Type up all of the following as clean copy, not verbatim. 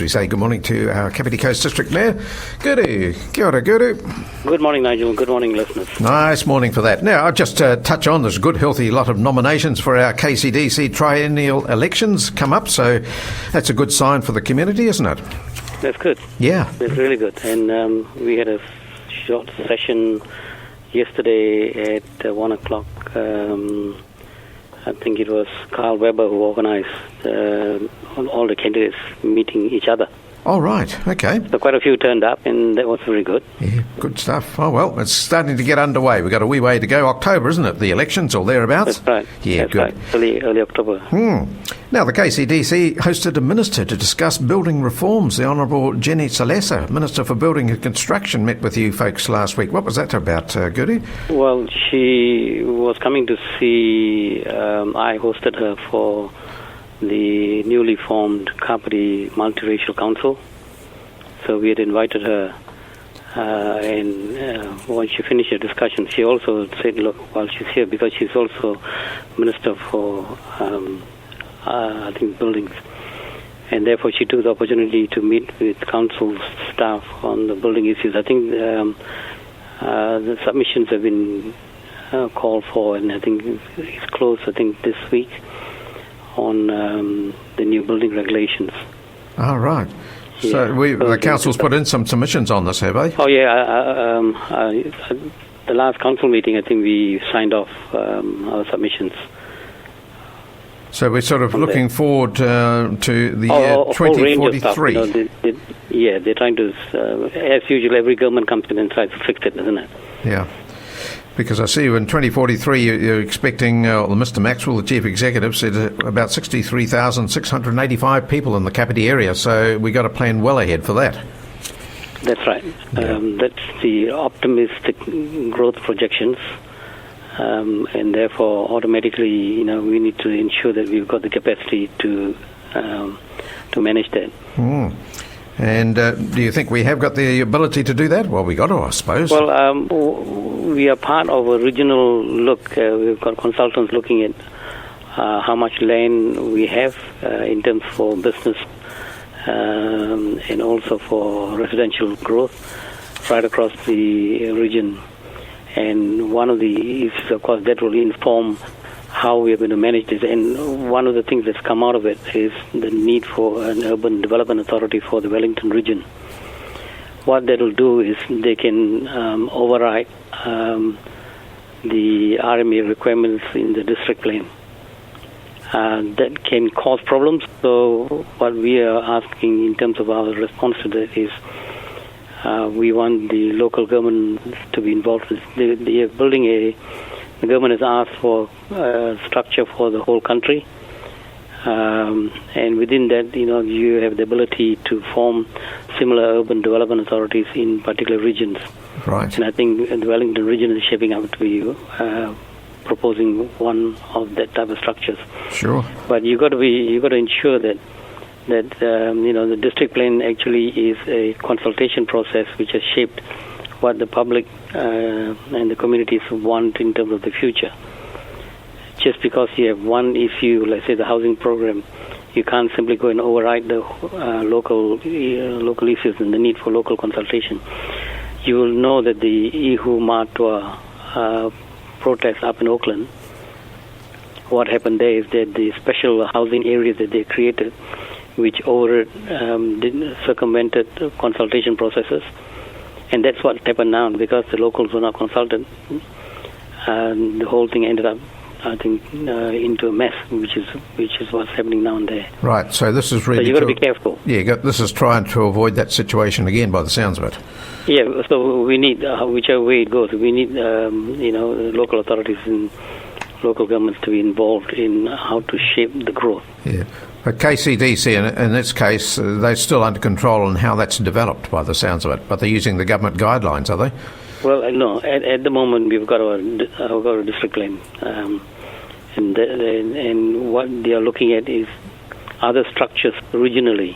we say good morning to our Kapiti Coast District Mayor, Guru. Kia ora, Guru. Good morning, Nigel. Good morning, listeners. Nice morning for that. Now, I'll just touch on, there's a good, healthy lot of nominations for our KCDC triennial elections come up, so that's a good sign for the community, isn't it? That's good. Yeah. That's really good. And we had a short session yesterday at 1 o'clock. I think it was Carl Weber who organised all the candidates meeting each other. Oh, right. Okay. So quite a few turned up, and that was very good. Yeah, good stuff. Oh, well, it's starting to get underway. We've got a wee way to go. October, isn't it? The elections or thereabouts? That's right. Yeah, That's good. Right. Early October. Now, the KCDC hosted a minister to discuss building reforms. The Honourable Jenny Salesa, Minister for Building and Construction, met with you folks last week. What was that about, Guru? Well, she was coming to see, I hosted her for the newly formed Kapiti Multiracial Council. So we had invited her, and once she finished the discussion, she also said, look, while she's here, because she's also Minister for, I think, buildings, and therefore she took the opportunity to meet with council staff on the building issues. I think the submissions have been called for, and I think it's closed, I think, this week, on the new building regulations. Oh, right. So the council's put in some submissions on this, have they? Oh, yeah. The last council meeting, I think we signed off our submissions. So we're sort of looking forward to the year 2043. They're trying to, as usual, every government comes in and tries to fix it, isn't it? Yeah. Because I see in 2043 you're expecting, Mr. Maxwell, the Chief Executive, said about 63,685 people in the Kapiti area, so we got to plan well ahead for that. That's right. Yeah. That's the optimistic growth projections, and therefore automatically, we need to ensure that we've got the capacity to manage that. And do you think we have got the ability to do that? Well, we got to, I suppose. Well, we are part of a regional look. We've got consultants looking at how much land we have in terms for business and also for residential growth right across the region. And one of the issues, of course, that will inform how we are going to manage this. And one of the things that's come out of it is the need for an urban development authority for the Wellington region. What that will do is they can override the RMA requirements in the district plan. That can cause problems. So what we are asking in terms of our response to that is we want the local government to be involved. They are building the government has asked for structure for the whole country. And within that, you have the ability to form similar urban development authorities in particular regions. Right. And I think the Wellington region is shaping up to be proposing one of that type of structures. Sure. But you got to ensure that the district plan actually is a consultation process which has shaped what the public and the communities want in terms of the future. Just because you have one issue, let's say the housing program, you can't simply go and override the local issues and the need for local consultation. You will know that the Ihu Matua protest up in Auckland, what happened there is that the special housing areas that they created, which circumvented consultation processes, and that's what happened now because the locals were not consulted, and the whole thing ended up, I think, into a mess, which is what's happening now and there. Right. So this is really. So you got to be careful. Yeah. This is trying to avoid that situation again, by the sounds of it. Yeah. So we need, whichever way it goes, we need local authorities and local governments to be involved in how to shape the growth. Yeah. But KCDC, in this case, they're still under control on how that's developed, by the sounds of it. But they're using the government guidelines, are they? Well, no. At the moment, we've got a district plan, and what they are looking at is other structures regionally.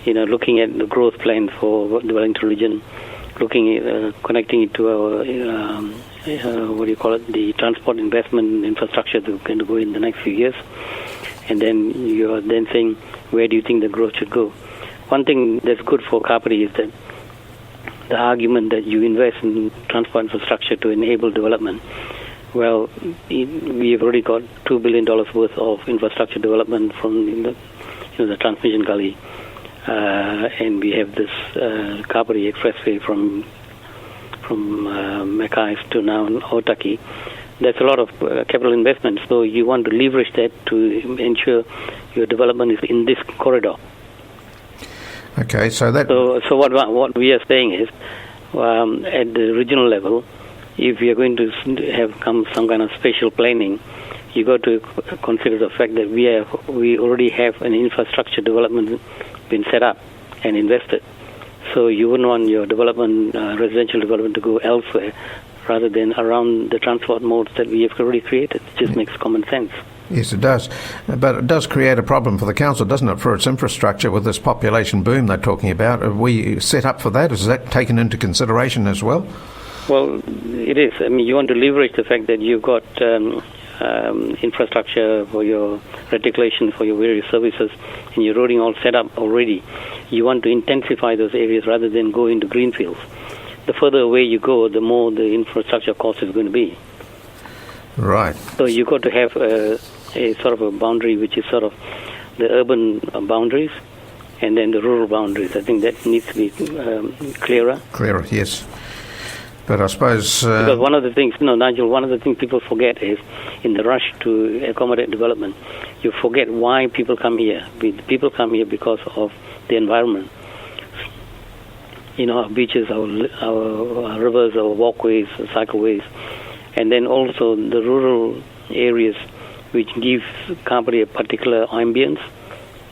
Looking at the growth plan for the Wellington region, looking at connecting it to our the transport investment infrastructure that's going to go in the next few years. And then you are then saying, where do you think the growth should go? One thing that's good for Kapiti is that the argument that you invest in transport infrastructure to enable development. Well, we have already got $2 billion worth of infrastructure development from the transmission gully, and we have this Kapiti expressway from Mackay to now Otaki. That's a lot of capital investment, so you want to leverage that to ensure your development is in this corridor. Okay, so what we are saying is, at the regional level, if you are going to have some kind of spatial planning, you got to consider the fact that we already have an infrastructure development been set up and invested. So you wouldn't want your development, residential development, to go elsewhere rather than around the transport modes that we have already created. It just makes common sense. Yes, it does. But it does create a problem for the council, doesn't it, for its infrastructure with this population boom they're talking about? Are we set up for that? Is that taken into consideration as well? Well, it is. I mean, you want to leverage the fact that you've got infrastructure for your reticulation, for your various services, and your roading all set up already. You want to intensify those areas rather than go into greenfields. The further away you go, the more the infrastructure cost is going to be. Right. So you got to have a sort of a boundary which is sort of the urban boundaries and then the rural boundaries. I think that needs to be clearer. Clearer, yes. But I suppose... because one of the things, Nigel, one of the things people forget is in the rush to accommodate development, you forget why people come here. People come here because of the environment. Our beaches, our rivers, our walkways, cycleways, and then also the rural areas which give Kapiti a particular ambience.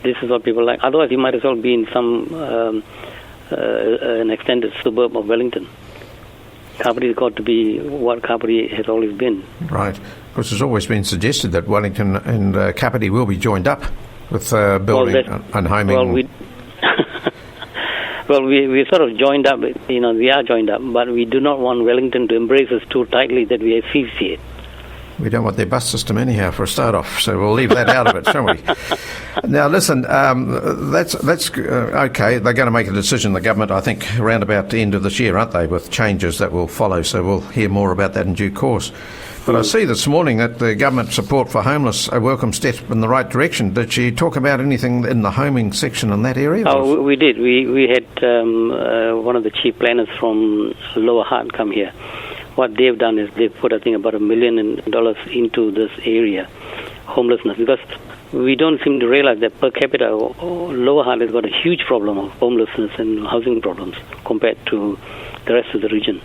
This is what people like. Otherwise, you might as well be in some an extended suburb of Wellington. Kapiti has got to be what Kapiti has always been. Right. Because it's always been suggested that Wellington and Kapiti will be joined up with building and homing. Well, we sort of joined up, we are joined up, but we do not want Wellington to embrace us too tightly that we asphyxiate. We don't want their bus system anyhow for a start off, so we'll leave that out of it, shall we? Now, listen, that's okay. They're going to make a decision, the government, I think, around about the end of this year, aren't they, with changes that will follow, so we'll hear more about that in due course. But I see this morning that the government support for homeless a welcome step in the right direction. Did she talk about anything in the homing section in that area? Oh, we did. We had one of the chief planners from Lower Hutt come here. What they've done is they've put, I think, about $1 million into this area, homelessness, because we don't seem to realize that per capita, Lower Hutt has got a huge problem of homelessness and housing problems compared to the rest of the region.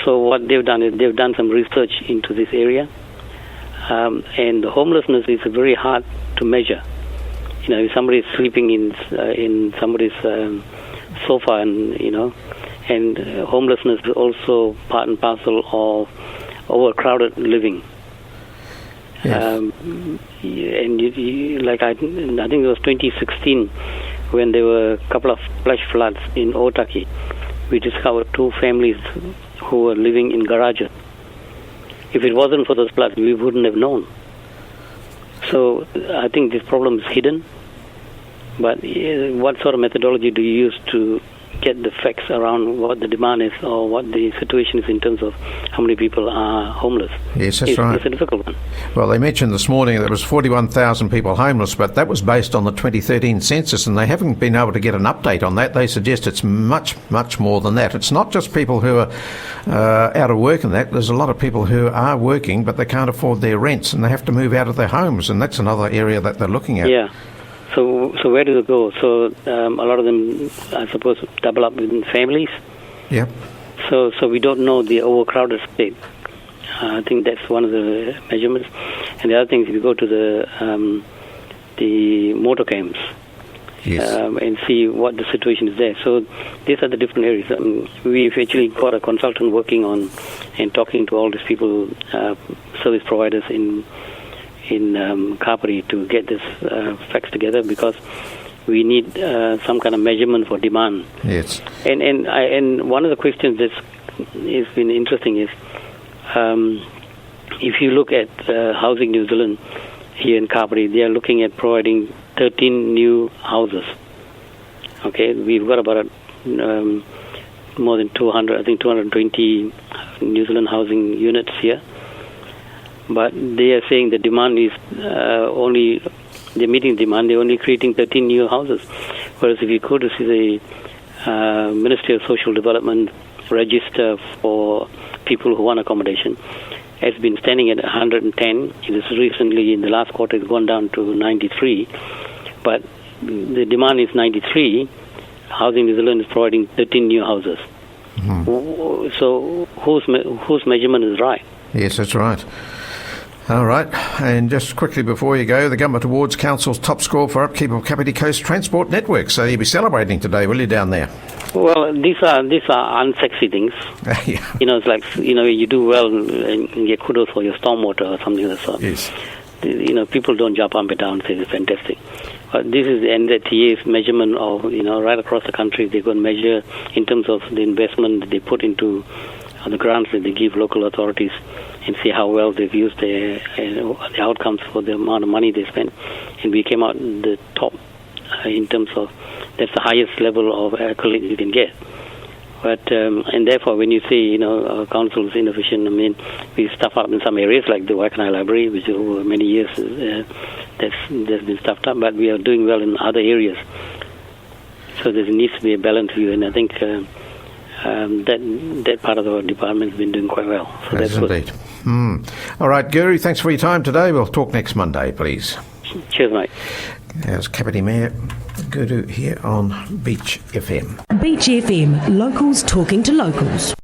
So what they've done is they've done some research into this area, and the homelessness is very hard to measure. If somebody is sleeping in somebody's sofa, and homelessness is also part and parcel of overcrowded living. Yes. And I think it was 2016 when there were a couple of flash floods in Otaki. We discovered 2 families who were living in garages. If it wasn't for those floods, we wouldn't have known. So I think this problem is hidden. But what sort of methodology do you use to get the facts around what the demand is or what the situation is in terms of how many people are homeless? Yes, that's right. It's a difficult one. Well, they mentioned this morning that there was 41,000 people homeless, but that was based on the 2013 census, and they haven't been able to get an update on that. They suggest it's much, much more than that. It's not just people who are out of work and that. There's a lot of people who are working, but they can't afford their rents, and they have to move out of their homes, and that's another area that they're looking at. Yeah. So where do they go? So a lot of them, I suppose, double up in families. Yeah. So we don't know the overcrowded state. I think that's one of the measurements. And the other thing is, if you go to the motor camps, yes, and see what the situation is there. So these are the different areas. We've actually got a consultant working on and talking to all these people, service providers in Kapiti to get this facts together, because we need some kind of measurement for demand. Yes. And one of the questions that's been interesting is, if you look at Housing New Zealand here in Kapiti, they are looking at providing 13 new houses. Okay, we've got about more than 200, I think 220 New Zealand housing units here. But they are saying the demand is they're meeting demand, they're only creating 13 new houses. Whereas if you go to see the Ministry of Social Development register for people who want accommodation, it's been standing at 110. It is recently, in the last quarter, it's gone down to 93. But the demand is 93. Housing New Zealand is providing 13 new houses. Mm-hmm. So whose measurement is right? Yes, that's right. All right, and just quickly before you go, the Government awards Council's top score for upkeep of Kapiti Coast Transport Network. So you'll be celebrating today, will you, down there? Well, these are unsexy things. Yeah. It's like, you do well and get kudos for your stormwater or something of the sort. Yes. People don't jump up and down and say it's fantastic. But this is the NZTA's measurement of, right across the country. They're going to measure in terms of the investment that they put into the grants that they give local authorities and see how well they've used the outcomes for the amount of money they spend. And we came out the top in terms of, that's the highest level of accolade you can get. But and therefore, when you say our council is inefficient, I mean, we stuff up in some areas like the Waikanai Library, which over many years that's been stuffed up. But we are doing well in other areas. So there needs to be a balanced view, and I think that part of our department has been doing quite well. So that's indeed. All right, Guru, thanks for your time today. We'll talk next Monday, please. Cheers, mate. There's Kapiti Mayor Guru here on Beach FM. Beach FM, locals talking to locals.